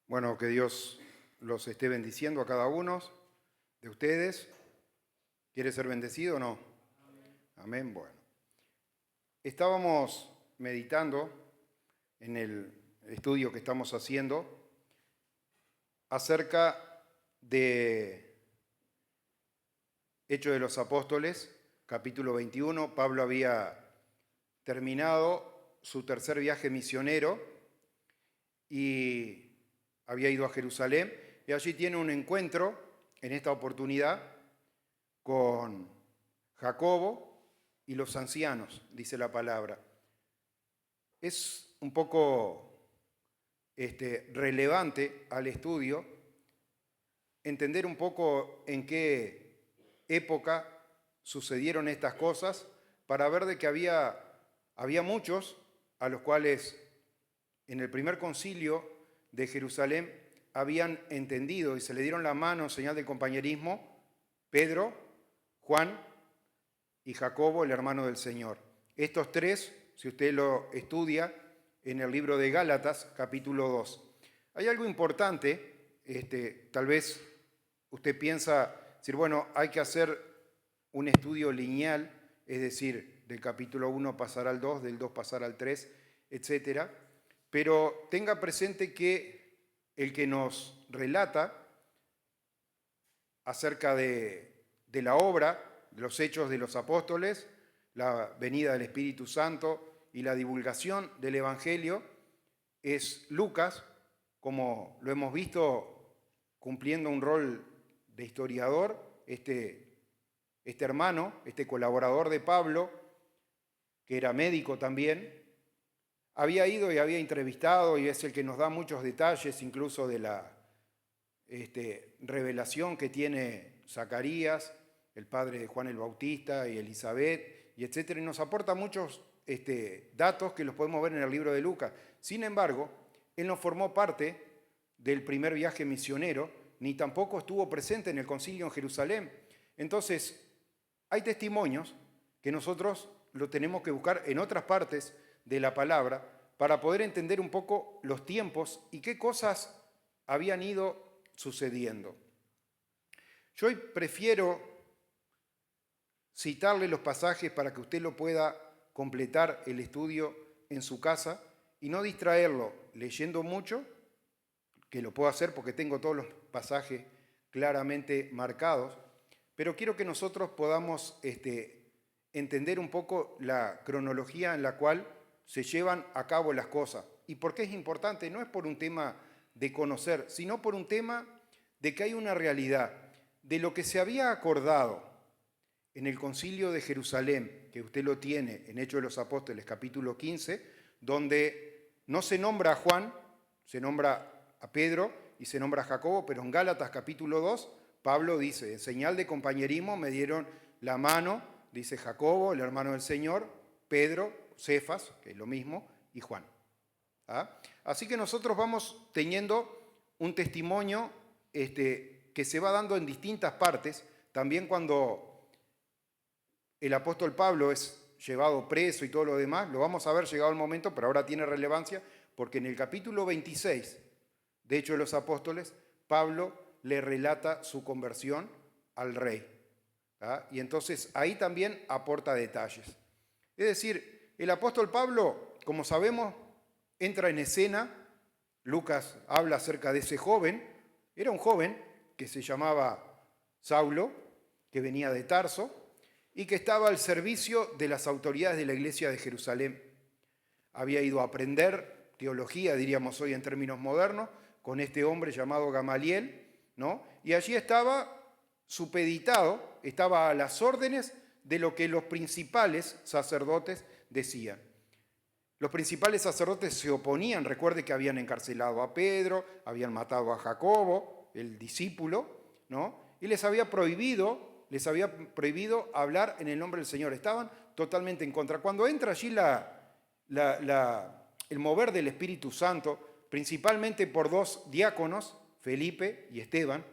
Bueno, que Dios los esté bendiciendo a cada uno de ustedes. ¿Quiere ser bendecido o no? Amén. Bueno. Estábamos meditando en el estudio que estamos haciendo acerca de Hechos de los Apóstoles, capítulo 21. Pablo había terminado su tercer viaje misionero y había ido a Jerusalén, y allí tiene un encuentro, en esta oportunidad, con Jacobo y los ancianos, dice la palabra. Es un poco relevante al estudio entender un poco en qué época sucedieron estas cosas, para ver de que había muchos a los cuales en el primer concilio de Jerusalén habían entendido y se le dieron la mano en señal de compañerismo: Pedro, Juan y Jacobo, el hermano del Señor. Estos tres, si usted lo estudia en el libro de Gálatas, capítulo 2. Hay algo importante, tal vez usted piensa, decir, bueno, hay que hacer un estudio lineal, es decir, del capítulo 1 pasar al 2, del 2 pasar al 3, etcétera. Pero tenga presente que el que nos relata acerca de la obra, de los hechos de los apóstoles, la venida del Espíritu Santo y la divulgación del Evangelio, es Lucas, como lo hemos visto cumpliendo un rol de historiador, este hermano, este colaborador de Pablo, que era médico también, había ido y había entrevistado, y es el que nos da muchos detalles, incluso de la revelación que tiene Zacarías, el padre de Juan el Bautista, y Elizabeth, y etcétera, y nos aporta muchos datos que los podemos ver en el libro de Lucas. Sin embargo, él no formó parte del primer viaje misionero, ni tampoco estuvo presente en el concilio en Jerusalén. Entonces, hay testimonios que nosotros lo tenemos que buscar en otras partes de la palabra para poder entender un poco los tiempos y qué cosas habían ido sucediendo. Yo hoy prefiero citarle los pasajes para que usted lo pueda completar el estudio en su casa y no distraerlo leyendo mucho, que lo puedo hacer porque tengo todos los pasajes claramente marcados, pero quiero que nosotros podamos entender un poco la cronología en la cual se llevan a cabo las cosas. ¿Y por qué es importante? No es por un tema de conocer, sino por un tema de que hay una realidad de lo que se había acordado en el concilio de Jerusalén, que usted lo tiene en Hechos de los Apóstoles, capítulo 15, donde no se nombra a Juan, se nombra a Pedro y se nombra a Jacobo, pero en Gálatas, capítulo 2, Pablo dice: en señal de compañerismo me dieron la mano, dice Jacobo, el hermano del Señor, Pedro, Cefas, que es lo mismo, y Juan. Así que nosotros vamos teniendo un testimonio que se va dando en distintas partes. También cuando el apóstol Pablo es llevado preso y todo lo demás, lo vamos a ver llegado el momento, pero ahora tiene relevancia porque en el capítulo 26 de Hechos de los Apóstoles, Pablo le relata su conversión al rey. Y entonces ahí también aporta detalles. Es decir, el apóstol Pablo, como sabemos, entra en escena. Lucas habla acerca de ese joven. Era un joven que se llamaba Saulo, que venía de Tarso y que estaba al servicio de las autoridades de la iglesia de Jerusalén. Había ido a aprender teología, diríamos hoy en términos modernos, con este hombre llamado Gamaliel, ¿no? Y allí estaba supeditado, estaba a las órdenes de lo que los principales sacerdotes decían. Los principales sacerdotes se oponían. Recuerde que habían encarcelado a Pedro, habían matado a Jacobo, el discípulo, ¿no? Y les había prohibido hablar en el nombre del Señor. Estaban totalmente en contra. Cuando entra allí el mover del Espíritu Santo, principalmente por dos diáconos, Felipe y Esteban,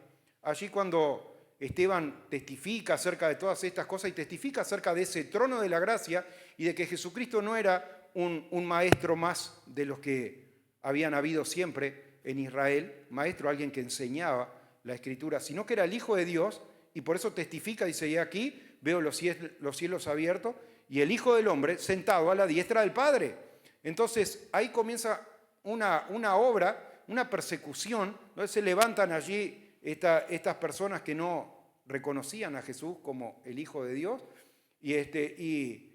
allí cuando Esteban testifica acerca de todas estas cosas y testifica acerca de ese trono de la gracia y de que Jesucristo no era un maestro más de los que habían habido siempre en Israel, maestro, alguien que enseñaba la Escritura, sino que era el Hijo de Dios, y por eso testifica, dice, y aquí veo los cielos abiertos, y el Hijo del Hombre sentado a la diestra del Padre. Entonces ahí comienza una obra, una persecución, ¿no? Se levantan allí estas personas que no reconocían a Jesús como el Hijo de Dios, y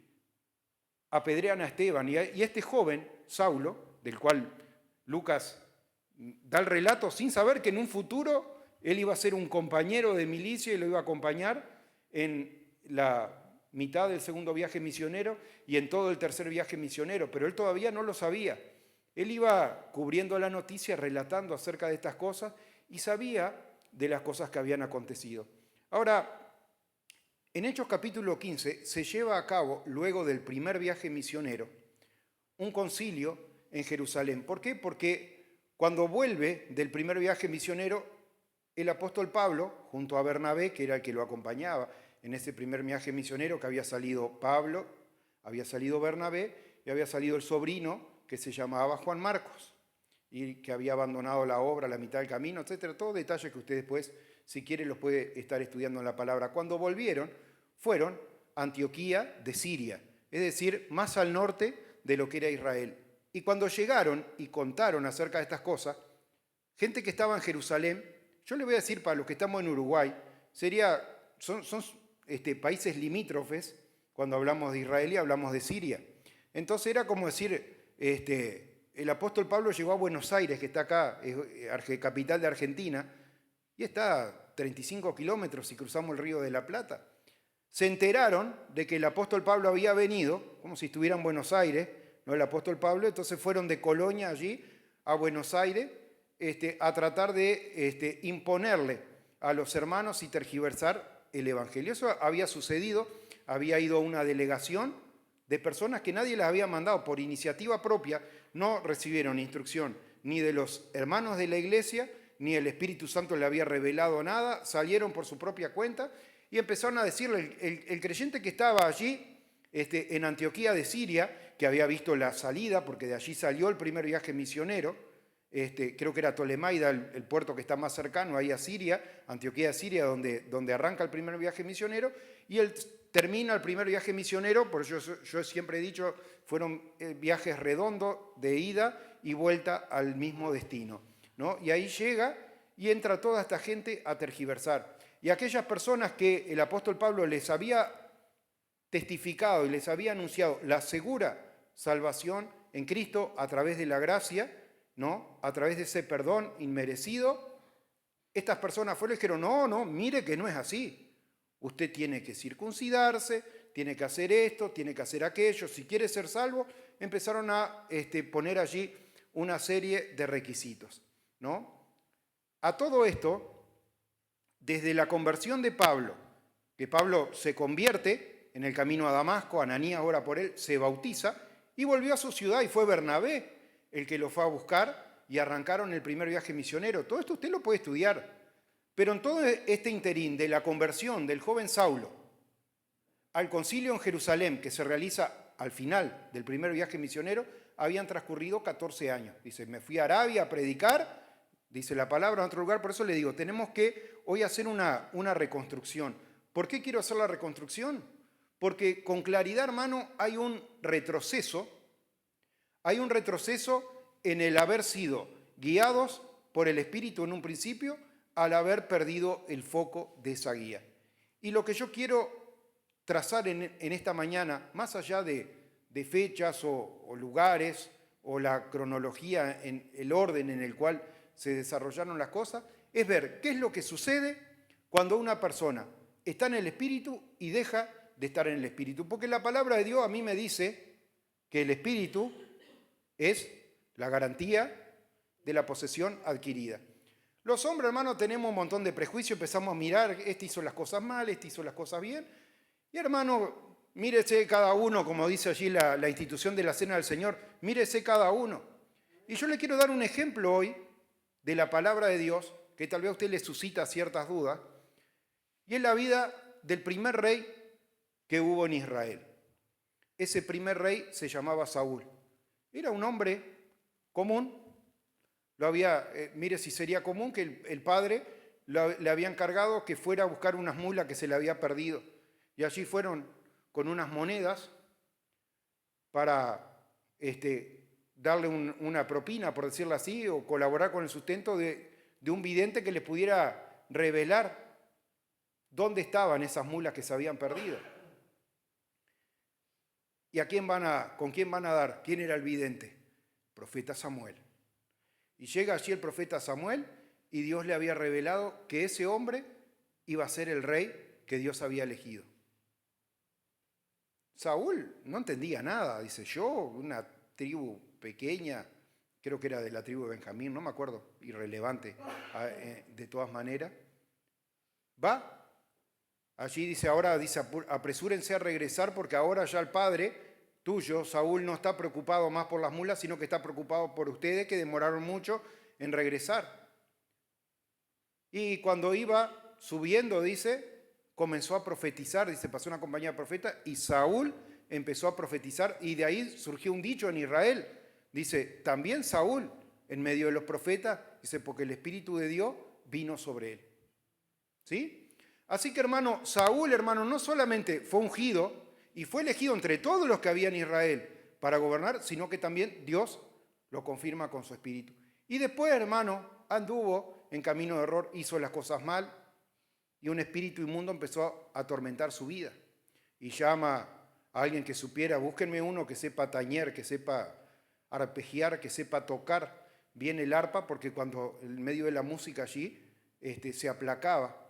apedrean a Esteban. Y este joven, Saulo, del cual Lucas da el relato sin saber que en un futuro él iba a ser un compañero de milicia y lo iba a acompañar en la mitad del segundo viaje misionero y en todo el tercer viaje misionero, pero él todavía no lo sabía. Él iba cubriendo la noticia, relatando acerca de estas cosas y sabía de las cosas que habían acontecido. Ahora, en Hechos capítulo 15 se lleva a cabo, luego del primer viaje misionero, un concilio en Jerusalén. ¿Por qué? Porque cuando vuelve del primer viaje misionero, el apóstol Pablo, junto a Bernabé, que era el que lo acompañaba en ese primer viaje misionero, que había salido Pablo, había salido Bernabé y había salido el sobrino que se llamaba Juan Marcos y que había abandonado la obra a la mitad del camino, etcétera. Todos detalles que usted después, si quiere, los puede estar estudiando en la palabra. Cuando volvieron, fueron a Antioquía de Siria, es decir, más al norte de lo que era Israel. Y cuando llegaron y contaron acerca de estas cosas, gente que estaba en Jerusalén, yo le voy a decir para los que estamos en Uruguay, son países limítrofes, cuando hablamos de Israel y hablamos de Siria. Entonces era como decir, el apóstol Pablo llegó a Buenos Aires, que está acá, es capital de Argentina, y está a 35 kilómetros si cruzamos el Río de la Plata. Se enteraron de que el apóstol Pablo había venido, como si estuviera en Buenos Aires, no el apóstol Pablo, entonces fueron de Colonia allí a Buenos Aires a tratar de imponerle a los hermanos y tergiversar el Evangelio. Eso había sucedido, había ido una delegación de personas que nadie les había mandado por iniciativa propia, no recibieron instrucción ni de los hermanos de la iglesia, ni el Espíritu Santo le había revelado nada, salieron por su propia cuenta y empezaron a decirle, el creyente que estaba allí en Antioquía de Siria, que había visto la salida, porque de allí salió el primer viaje misionero, creo que era Tolemaida, el puerto que está más cercano ahí a Siria, Antioquía de Siria, donde arranca el primer viaje misionero, y él termina el primer viaje misionero, por eso yo siempre he dicho, fueron viajes redondos de ida y vuelta al mismo destino, ¿no? Y ahí llega y entra toda esta gente a tergiversar. Y aquellas personas que el apóstol Pablo les había testificado y les había anunciado la segura salvación en Cristo a través de la gracia, ¿no? A través de ese perdón inmerecido, estas personas fueron y dijeron, no, mire que no es así. Usted tiene que circuncidarse, tiene que hacer esto, tiene que hacer aquello. Si quiere ser salvo, empezaron a poner allí una serie de requisitos, ¿no? A todo esto, desde la conversión de Pablo, que Pablo se convierte en el camino a Damasco, Ananías ora por él, se bautiza y volvió a su ciudad y fue Bernabé el que lo fue a buscar y arrancaron el primer viaje misionero. Todo esto usted lo puede estudiar. Pero en todo este interín de la conversión del joven Saulo al concilio en Jerusalén, que se realiza al final del primer viaje misionero, habían transcurrido 14 años. Dice, me fui a Arabia a predicar, dice la palabra en otro lugar, por eso le digo, tenemos que hoy hacer una reconstrucción. ¿Por qué quiero hacer la reconstrucción? Porque con claridad, hermano, hay un retroceso en el haber sido guiados por el Espíritu en un principio, al haber perdido el foco de esa guía. Y lo que yo quiero trazar en esta mañana, más allá de fechas o lugares o la cronología, en el orden en el cual se desarrollaron las cosas, es ver qué es lo que sucede cuando una persona está en el Espíritu y deja de estar en el Espíritu. Porque la palabra de Dios a mí me dice que el Espíritu es la garantía de la posesión adquirida. Los hombres, hermano, tenemos un montón de prejuicios, empezamos a mirar, este hizo las cosas mal, este hizo las cosas bien. Y hermano, mírese cada uno, como dice allí la institución de la Cena del Señor, mírese cada uno. Y yo le quiero dar un ejemplo hoy de la palabra de Dios, que tal vez a usted le suscita ciertas dudas, y es la vida del primer rey que hubo en Israel. Ese primer rey se llamaba Saúl. Era un hombre común, Mire si sería común que el padre le había encargado que fuera a buscar unas mulas que se le había perdido. Y allí fueron con unas monedas para darle una propina, por decirlo así, o colaborar con el sustento de un vidente que le pudiera revelar dónde estaban esas mulas que se habían perdido. ¿Y con quién van a dar? ¿Quién era el vidente? Profeta Samuel. Y llega allí el profeta Samuel y Dios le había revelado que ese hombre iba a ser el rey que Dios había elegido. Saúl no entendía nada, dice, yo, una tribu pequeña, creo que era de la tribu de Benjamín, no me acuerdo, irrelevante de todas maneras, va. Allí dice, ahora dice, apresúrense a regresar porque ahora ya el padre tuyo, Saúl, no está preocupado más por las mulas, sino que está preocupado por ustedes que demoraron mucho en regresar. Y cuando iba subiendo, dice, comenzó a profetizar, dice, pasó una compañía de profetas y Saúl empezó a profetizar y de ahí surgió un dicho en Israel. Dice, también Saúl, en medio de los profetas, dice, porque el Espíritu de Dios vino sobre él. ¿Sí? Así que, hermano, Saúl, hermano, no solamente fue ungido y fue elegido entre todos los que había en Israel para gobernar, sino que también Dios lo confirma con su Espíritu. Y después, hermano, anduvo en camino de error, hizo las cosas mal y un espíritu inmundo empezó a atormentar su vida. Y llama a alguien que supiera, búsquenme uno que sepa tañer, que sepa arpegiar, que sepa tocar bien el arpa, porque cuando en medio de la música allí se aplacaba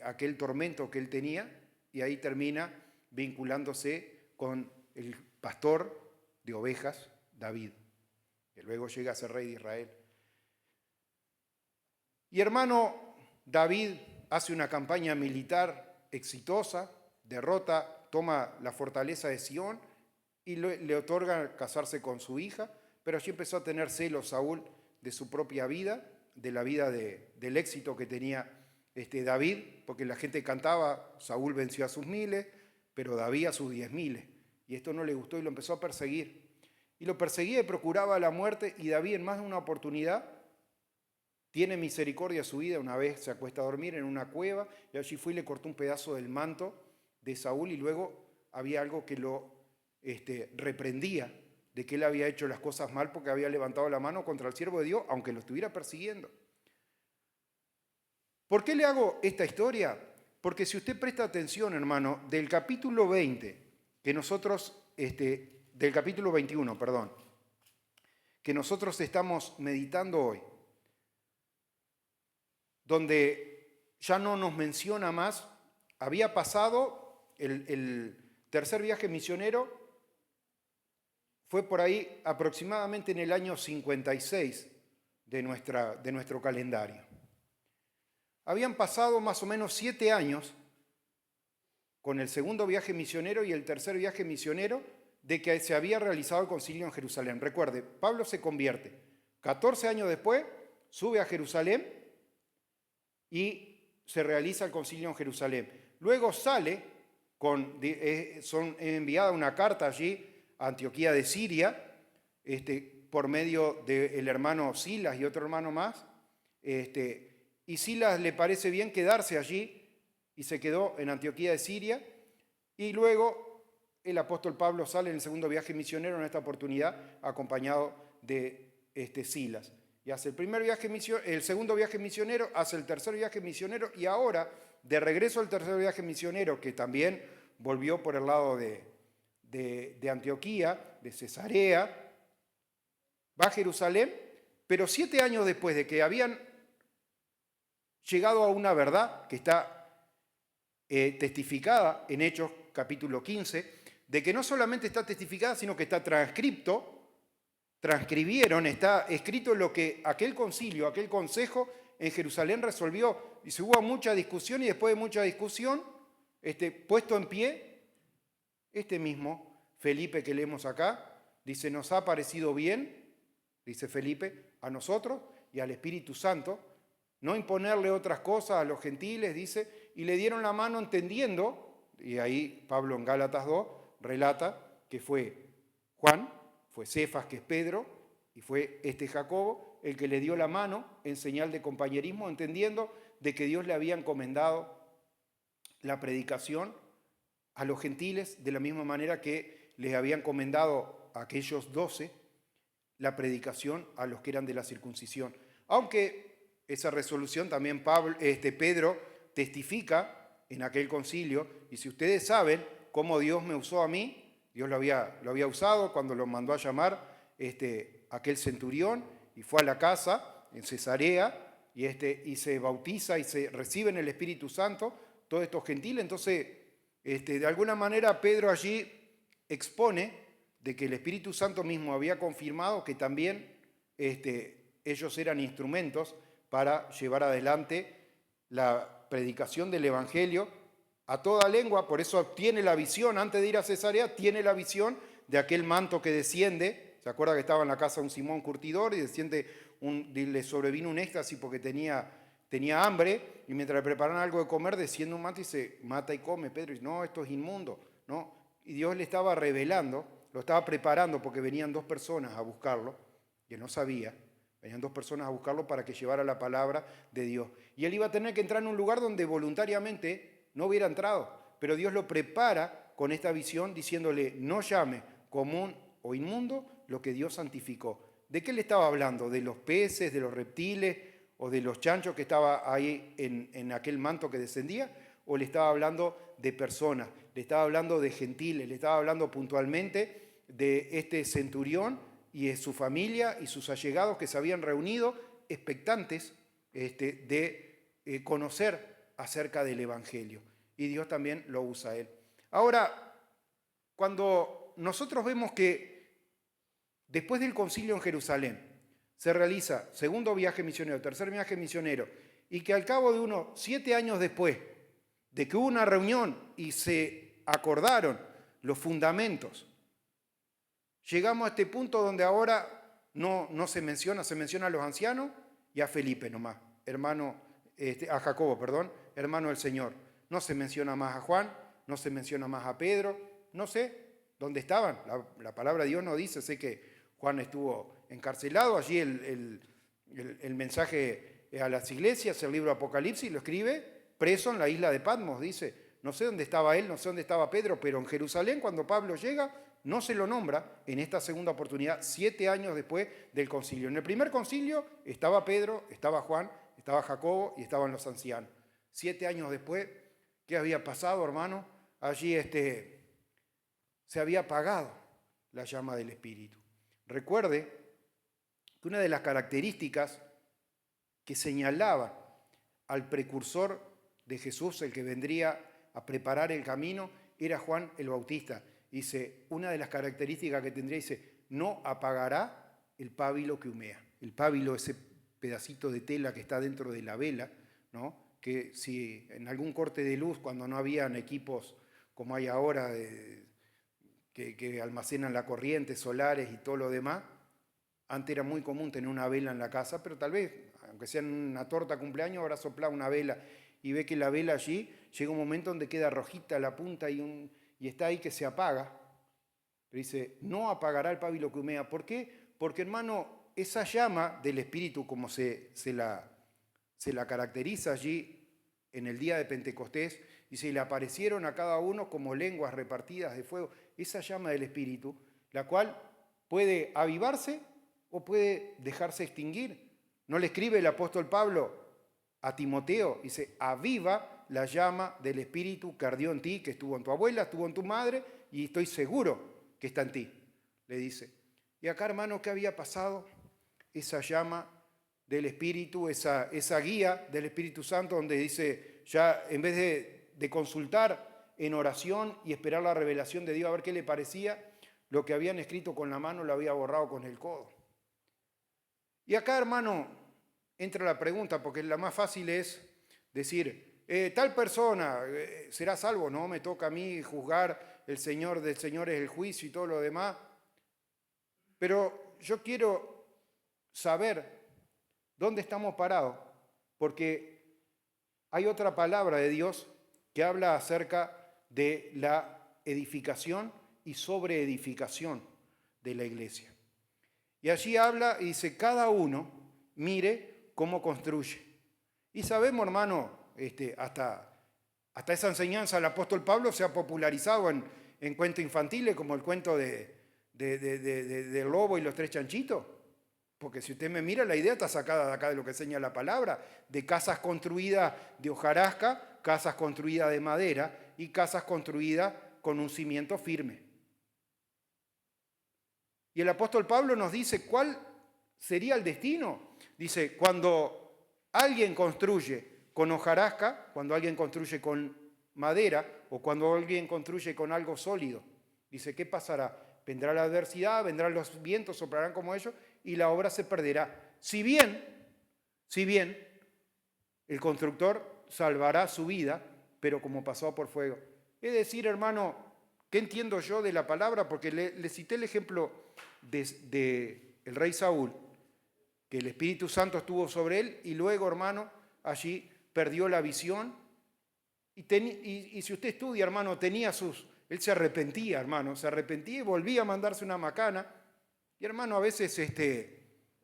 aquel tormento que él tenía, y ahí termina vinculándose con el pastor de ovejas, David, que luego llega a ser rey de Israel. Y hermano, David hace una campaña militar exitosa, derrota, toma la fortaleza de Sión y le otorga casarse con su hija, pero allí empezó a tener celos Saúl de su propia vida, de la vida del éxito que tenía David, porque la gente cantaba, Saúl venció a sus 1000, pero David a sus 10.000, y esto no le gustó y lo empezó a perseguir. Y lo perseguía y procuraba la muerte, y David en más de una oportunidad tiene misericordia de su vida. Una vez se acuesta a dormir en una cueva, y allí fue y le cortó un pedazo del manto de Saúl, y luego había algo que lo reprendía de que él había hecho las cosas mal porque había levantado la mano contra el siervo de Dios, aunque lo estuviera persiguiendo. ¿Por qué le hago esta historia? Porque si usted presta atención, hermano, del capítulo 20, que nosotros, del capítulo 21, perdón, que nosotros estamos meditando hoy, donde ya no nos menciona más, había pasado el tercer viaje misionero, fue por ahí aproximadamente en el año 56 de nuestro calendario. Habían pasado más o menos 7 años con el segundo viaje misionero y el tercer viaje misionero de que se había realizado el concilio en Jerusalén. Recuerde, Pablo se convierte. 14 años después, sube a Jerusalén y se realiza el concilio en Jerusalén. Luego sale, son enviada una carta allí a Antioquía de Siria, por medio del hermano Silas y otro hermano más, y Silas le parece bien quedarse allí y se quedó en Antioquía de Siria, y luego el apóstol Pablo sale en el segundo viaje misionero en esta oportunidad acompañado de Silas. Y hace el segundo viaje misionero, hace el tercer viaje misionero, y ahora, de regreso al tercer viaje misionero, que también volvió por el lado de Antioquía, de Cesarea, va a Jerusalén, pero 7 años después de que habían llegado a una verdad que está testificada en Hechos capítulo 15, de que no solamente está testificada, sino que está transcribieron, está escrito lo que aquel concilio, aquel consejo en Jerusalén resolvió. Y hubo mucha discusión, y después de mucha discusión, puesto en pie, mismo Felipe que leemos acá, dice, nos ha parecido bien, dice Felipe, a nosotros y al Espíritu Santo, no imponerle otras cosas a los gentiles, dice, y le dieron la mano entendiendo, y ahí Pablo en Gálatas 2 relata que fue Juan, fue Cefas, que es Pedro, y fue Jacobo, el que le dio la mano en señal de compañerismo, entendiendo de que Dios le había encomendado la predicación a los gentiles, de la misma manera que les había encomendado a aquellos 12 la predicación a los que eran de la circuncisión. Aunque esa resolución también Pedro testifica en aquel concilio, y si ustedes saben cómo Dios me usó a mí, Dios lo había usado cuando lo mandó a llamar aquel centurión, y fue a la casa en Cesarea, y se bautiza y se recibe en el Espíritu Santo todos estos gentiles. Entonces, de alguna manera Pedro allí expone de que el Espíritu Santo mismo había confirmado que también ellos eran instrumentos para llevar adelante la predicación del Evangelio a toda lengua. Por eso tiene la visión, antes de ir a Cesarea, tiene la visión de aquel manto que desciende. ¿Se acuerda que estaba en la casa de un Simón curtidor y le sobrevino un éxtasis porque tenía hambre, y mientras le preparaban algo de comer, desciende un manto y se mata y come? Pedro dice, no, esto es inmundo, ¿no? Y Dios le estaba revelando, lo estaba preparando, porque venían 2 personas a buscarlo, que no sabía, venían 2 personas a buscarlo para que llevara la palabra de Dios. Y él iba a tener que entrar en un lugar donde voluntariamente no hubiera entrado, pero Dios lo prepara con esta visión, diciéndole, no llame común o inmundo lo que Dios santificó. ¿De qué le estaba hablando? ¿De los peces, de los reptiles o de los chanchos que estaba ahí en aquel manto que descendía? ¿O le estaba hablando de personas? Le estaba hablando de gentiles, le estaba hablando puntualmente de este centurión y de su familia y sus allegados que se habían reunido expectantes de conocer acerca del Evangelio. Y Dios también lo usa a él. Ahora, cuando nosotros vemos que después del concilio en Jerusalén se realiza segundo viaje misionero, tercer viaje misionero, y que al cabo de unos 7 años después de que hubo una reunión y se acordaron los fundamentos, llegamos a este punto donde ahora no se menciona a los ancianos y a Felipe nomás, a Jacobo, perdón, hermano del Señor. No se menciona más a Juan, no se menciona más a Pedro, no sé dónde estaban. La palabra de Dios no dice, sé que Juan estuvo encarcelado, allí el mensaje a las iglesias, el libro de Apocalipsis, lo escribe preso en la isla de Patmos, dice. No sé dónde estaba él, no sé dónde estaba Pedro, pero en Jerusalén, cuando Pablo llega, no se lo nombra en esta segunda oportunidad, 7 años después del concilio. En el primer concilio estaba Pedro, estaba Juan, estaba Jacobo y estaban los ancianos. 7 años después, ¿qué había pasado, hermano? Allí se había apagado la llama del Espíritu. Recuerde que una de las características que señalaba al precursor de Jesús, el que vendría a preparar el camino, era Juan el Bautista. Dice, una de las características que tendría, dice, no apagará el pábilo que humea. El pábilo, ese pedacito de tela que está dentro de la vela, ¿no? Que si en algún corte de luz, cuando no habían equipos como hay ahora, que almacenan la corriente, solares y todo lo demás, antes era muy común tener una vela en la casa, pero tal vez, aunque sea en una torta de cumpleaños, habrá soplado una vela y ve que la vela allí llega un momento donde queda rojita la punta y está ahí que se apaga. Pero dice, no apagará el pábilo que humea. ¿Por qué? Porque, hermano, esa llama del Espíritu, como se la caracteriza allí en el día de Pentecostés, dice, y le aparecieron a cada uno como lenguas repartidas de fuego. Esa llama del Espíritu, la cual puede avivarse o puede dejarse extinguir. ¿No le escribe el apóstol Pablo a Timoteo? Dice, aviva la llama del Espíritu que ardió en ti, que estuvo en tu abuela, estuvo en tu madre, y estoy seguro que está en ti, le dice. Y acá, hermano, ¿qué había pasado? Esa llama del Espíritu, esa guía del Espíritu Santo, donde dice, ya en vez de consultar en oración y esperar la revelación de Dios a ver qué le parecía, lo que habían escrito con la mano lo había borrado con el codo. Y acá, hermano, entra la pregunta, porque la más fácil es decir, tal persona será salvo. No me toca a mí juzgar, el Señor del Señor es el juicio y todo lo demás. Pero yo quiero saber dónde estamos parados, porque hay otra palabra de Dios que habla acerca de la edificación y sobreedificación de la iglesia. Y allí habla y dice, cada uno mire cómo construye. Y sabemos, hermano, hasta esa enseñanza del apóstol Pablo se ha popularizado en cuentos infantiles, como el cuento del lobo y los tres chanchitos. Porque si usted me mira, la idea está sacada de acá de lo que enseña la palabra, de casas construidas de hojarasca, casas construidas de madera y casas construidas con un cimiento firme. Y el apóstol Pablo nos dice cuál sería el destino. Dice, cuando alguien construye con hojarasca, cuando alguien construye con madera o cuando alguien construye con algo sólido, dice, ¿qué pasará? Vendrá la adversidad, vendrán los vientos, soplarán como ellos y la obra se perderá. Si bien el constructor salvará su vida, pero como pasó por fuego. Es decir, hermano, ¿qué entiendo yo de la palabra? Porque le cité el ejemplo de el rey Saúl, que el Espíritu Santo estuvo sobre él y luego, hermano, allí perdió la visión. Y si usted estudia, hermano, él se arrepentía, hermano, se arrepentía y volvía a mandarse una macana. Y hermano, a veces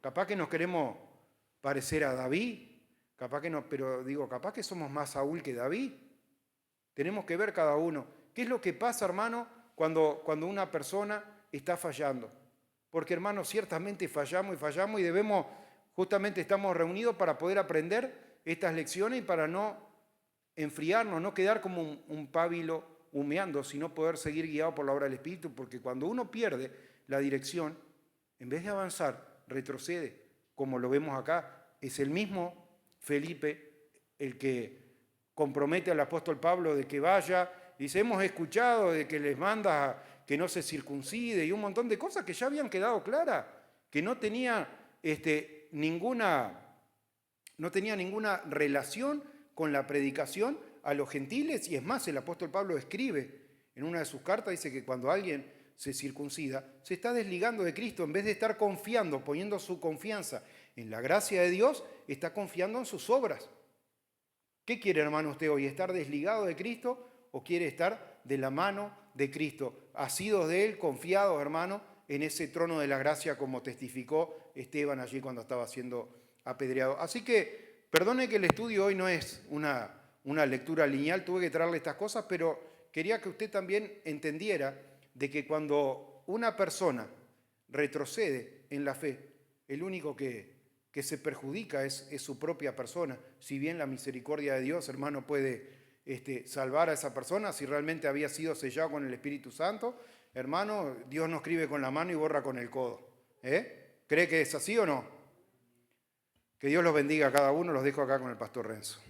capaz que nos queremos parecer a David, capaz que somos más Saúl que David. Tenemos que ver cada uno. ¿Qué es lo que pasa, hermano, cuando una persona está fallando? Porque, hermano, ciertamente fallamos y justamente estamos reunidos para poder aprender estas lecciones y para no enfriarnos, no quedar como un pábilo humeando, sino poder seguir guiado por la obra del Espíritu, porque cuando uno pierde la dirección, en vez de avanzar, retrocede, como lo vemos acá. Es el mismo Felipe el que compromete al apóstol Pablo de que vaya, dice, hemos escuchado de que les manda que no se circuncide y un montón de cosas que ya habían quedado claras, que no tenía ninguna relación con la predicación a los gentiles. Y es más, el apóstol Pablo escribe en una de sus cartas, dice que cuando alguien se circuncida, se está desligando de Cristo. En vez de estar confiando, poniendo su confianza en la gracia de Dios, está confiando en sus obras. ¿Qué quiere, hermano, usted hoy? ¿Estar desligado de Cristo o quiere estar de la mano de Cristo? Asidos de Él, confiados, hermano, en ese trono de la gracia, como testificó Esteban allí cuando estaba siendo apedreado. Así que, perdone que el estudio hoy no es una lectura lineal, tuve que traerle estas cosas, pero quería que usted también entendiera de que cuando una persona retrocede en la fe, el único que se perjudica es su propia persona. Si bien la misericordia de Dios, hermano, puede salvar a esa persona, si realmente había sido sellado con el Espíritu Santo, hermano, Dios no escribe con la mano y borra con el codo. ¿Cree que es así o no? Que Dios los bendiga a cada uno, los dejo acá con el pastor Renzo.